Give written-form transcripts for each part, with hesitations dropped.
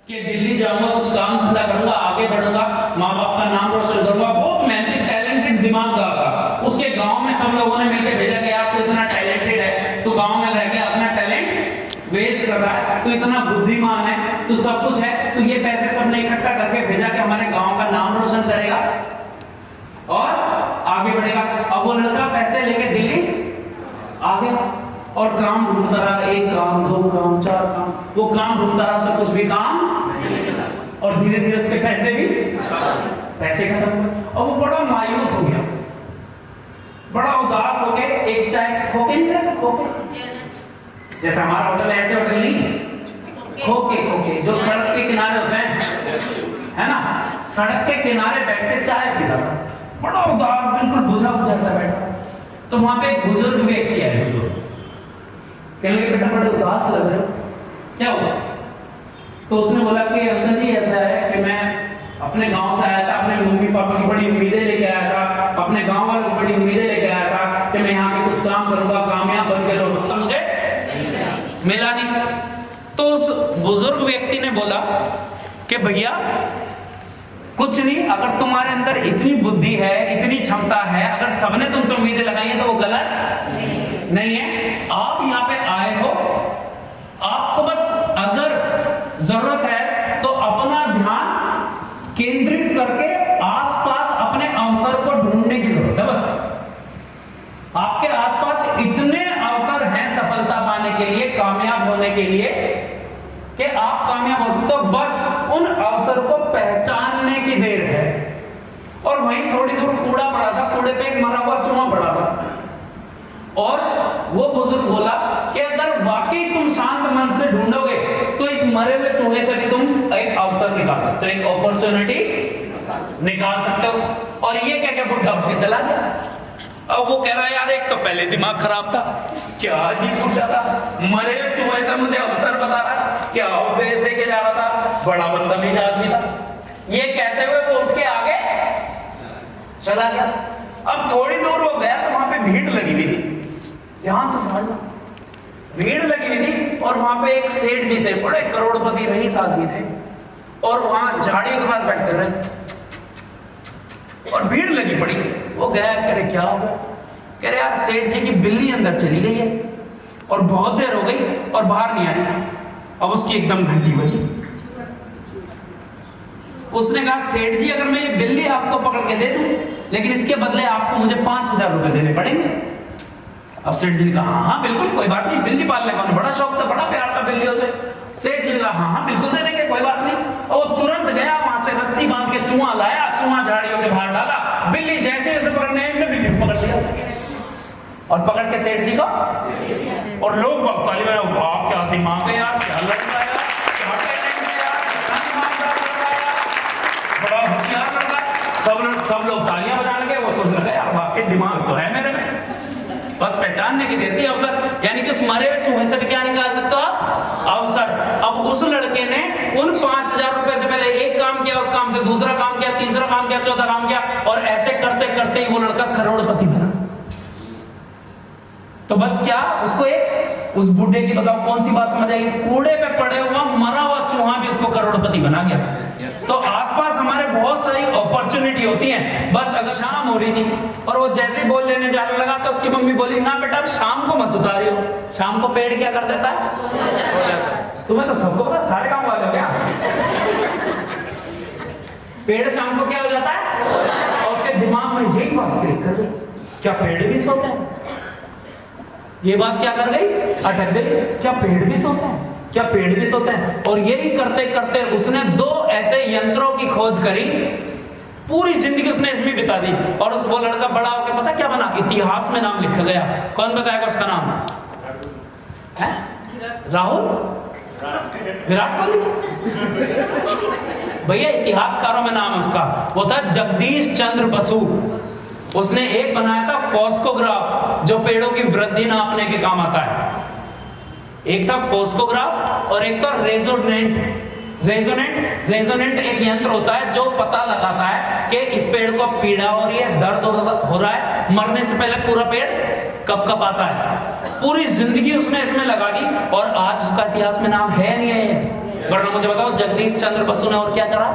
कि दिल्ली जाऊंगा, कुछ काम धंधा करूंगा, आगे बढ़ूंगा, माँ बाप का नाम रोशन करूंगा। बहुत मेहनती टैलेंटेड दिमाग का था। उसके गांव में सब लोगों ने मिलकर भेजा कि यार तू इतना टैलेंटेड है, तू गांव में रह के अपना टैलेंट वेस्ट कर रहा है, तू इतना बुद्धिमान है, तू सब कुछ है, तू ये पैसे सबने इकट्ठा करके भेजा कि हमारे गांव का नाम रोशन करेगा और आगे बढ़ेगा। अब वो लड़का पैसे लेके दिल्ली आ गया और काम ढूंढता रहा, एक काम, दो काम, चार काम, वो काम ढूंढता रहा, उससे कुछ भी काम और धीरे धीरे उसके पैसे खत्म हुए और वो बड़ा मायूस हो गया, बड़ा उदास हो गया। एक चाय खोके नहीं रहता, खोके जैसे हमारा होटल है, ऐसे होटल नहीं, खोके जो सड़क के किनारे होते हैं, है ना, सड़क के किनारे बैठ के चाय पी रहा, बड़ा उदास, बिल्कुल बुझा सा बैठा। तो वहां पे एक बुजुर्ग व्यक्ति है, बुजुर्ग कहने लगे बेटा बड़े उदास लग रहे हो, क्या हुआ? तो उसने बोला कि अंकल जी ऐसा है कि मैं अपने गांव से आया था, अपने मम्मी पापा की बड़ी उम्मीदें लेके आया था, अपने गांव वालों की बड़ी उम्मीदें लेके आया था कि मैं यहाँ पे कुछ काम करूंगा, कामयाब बन के लौटूंगा, मुझे मिला नहीं। तो उस बुजुर्ग व्यक्ति ने बोला कि भैया कुछ नहीं, अगर तुम्हारे अंदर इतनी बुद्धि है, इतनी क्षमता है, अगर सबने तुमसे उम्मीदें लगाई है तो वो गलत नहीं है। आप यहाँ पे आए हो, आपको बस अगर जरूरत है तो अपना ध्यान केंद्रित करके आसपास अपने अवसर को ढूंढने की जरूरत है। बस आपके आसपास इतने अवसर हैं सफलता पाने के लिए, कामयाब होने के लिए कि आप कामयाब हो सकते हो, बस उन अवसर को पहचानने की देर है। और वहीं थोड़ी दूर कूड़ा पड़ा था, कूड़े पे एक मरा हुआ चूहा पड़ा था और वो बुजुर्ग बोला कि अगर वाकई तुम शांत मन से ढूंढोगे तो इस मरे हुए चूहे से भी तुम एक अवसर निकाल सकते हो, एक अपॉर्चुनिटी निकाल सकते हो। और ये कह के बुढ़ा उठ के चला गया। अब वो कह रहा है यार एक तो पहले दिमाग खराब था, क्या अजीब बुढ़ा था, मरे हुए चूहे से मुझे अवसर बता रहा, क्या उपदेश दे के जा रहा था, बड़ा बदतमीज आदमी था। ये कहते हुए वो उठ के आगे चला गया। अब थोड़ी दूर वो गया तो वहां पे भीड़ लगी हुई थी, ध्यान से समझना, भीड़ लगी हुई थी और वहां पे एक सेठ जी थे, बड़े करोड़पति रईस आदमी थे और वहां झाड़ियों के पास बैठ कर रहे और भीड़ लगी पड़ी। वो गया, कह रहे क्या हो गया? कह रहे यार सेठ जी की बिल्ली अंदर चली गई है और बहुत देर हो गई और बाहर नहीं आ रही। अब उसकी एकदम घंटी बजी। उसने कहा सेठ जी अगर मैं ये बिल्ली आपको पकड़ के दे दूं लेकिन इसके बदले आपको मुझे 5,000 रुपए देने पड़ेंगे। अब सेठ जी ने कहा हाँ बिल्कुल कोई बात नहीं, बिल्ली पालने का बड़ा शौक था, बड़ा प्यार था बिल्लियों से। सेठ जी ने कहा हाँ बिल्कुल दे देंगे, कोई बात नहीं। और वो तुरंत गया, वहां से रस्सी बांध के चूहा लाया, चूहा झाड़ियों के बाहर डाला, बिल्ली जैसे जैसे पकड़ने आई बिल्ली को पकड़ लिया और पकड़ के सेठ जी को, और लोग ताली में वाह क्या दिमाग है यार, क्या लड़का है, क्या टैलेंट है यार, क्या दिमागदार लड़का है यार, बड़ा होशियार लड़का है। सब लोग तालियां बजाने लगे। वो सोच रहे यार वाकई दिमाग तो है मेरे में, बस पहचानने की देर थी अवसर। यानी कि उस मरे हुए चूहे से भी क्या निकाल सकते हो आप? अवसर। अब उस लड़के ने उन 5,000 रुपए से पहले एक काम किया, उस काम से दूसरा काम किया, तीसरा काम किया, चौथा काम किया और ऐसे करते करते ही वो लड़का करोड़पति बना। तो बस क्या उसको एक उस बुढ़े की बताओ कौन सी बात समझ आएगी? कूड़े पे पड़े हुआ मरा हुआ चूहा भी उसको करोड़पति बना गया। तो आसपास हमारे बहुत सारी अपॉर्चुनिटी होती हैं। बस अगर शाम हो रही थी और वो जैसे बोल लेने जाने लगा तो उसकी मम्मी बोली ना बेटा अब शाम को मत उतारियो, शाम को पेड़ क्या कर देता है, सो जाता है। तुम्हें तो सबको पता, सारे काम वाले हो क्या? पेड़ शाम को क्या हो जाता है? और उसके दिमाग में यही बात क्लिक कर गई, क्या पेड़ भी सोते हैं? ये बात क्या कर गई, अटक गई, क्या पेड़ भी सोते हैं, क्या पेड़ भी सोते हैं? और यही करते करते उसने 2 ऐसे यंत्रों की खोज करी, पूरी जिंदगी उसने इसमें बिता दी। और वो लड़का बड़ा होकर पता क्या बना? इतिहास में नाम लिखा गया। कौन बताएगा उसका नाम? है राहुल, विराट कोहली? भैया इतिहासकारों में नाम है उसका, वो था जगदीश चंद्र बसु। उसने एक बनाया था फोस्कोग्राफ, जो पेड़ों की वृद्धि नापने के काम आता है। एक था फोस्कोग्राफ और एक था रेजोनेंट। रेजोनेंट एक यंत्र होता है जो पता लगाता है कि इस पेड़ को पीड़ा हो रही है, दर्द हो रहा है, मरने से पहले पूरा पेड़ कब आता है। पूरी जिंदगी उसने इसमें लगा दी और आज उसका इतिहास में नाम है नहीं है। वरना मुझे बताओ, जगदीश चंद्र बसु ने और क्या करा?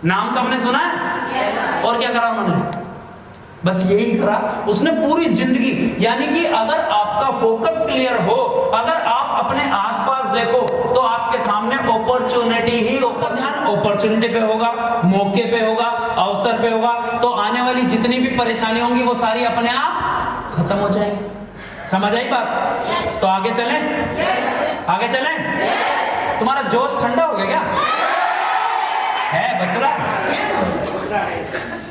नाम सबने सुना है? और क्या करा उन्होंने? बस यही करा। उसने पूरी जिंदगी, यानी कि अगर आपका फोकस क्लियर हो, अगर आप अपने आसपास देखो तो आपके सामने अपॉर्चुनिटी ही ध्यान अपॉर्चुनिटी पे होगा, मौके पे होगा, अवसर पे होगा, तो आने वाली जितनी भी परेशानी होंगी वो सारी अपने आप खत्म हो जाएंगी। समझ आई बात? तो आगे चलें? आगे चलें? तुम्हारा जोश ठंडा हो गया क्या? है बच रहा?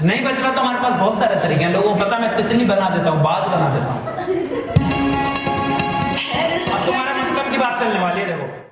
नहीं बच रहा तो हमारे पास बहुत सारे तरीके हैं। लोगों को पता मैं तितली बना देता हूँ, बाज बना देता हूँ। अब तुम्हारे मतलब की बात चलने वाली है, देखो।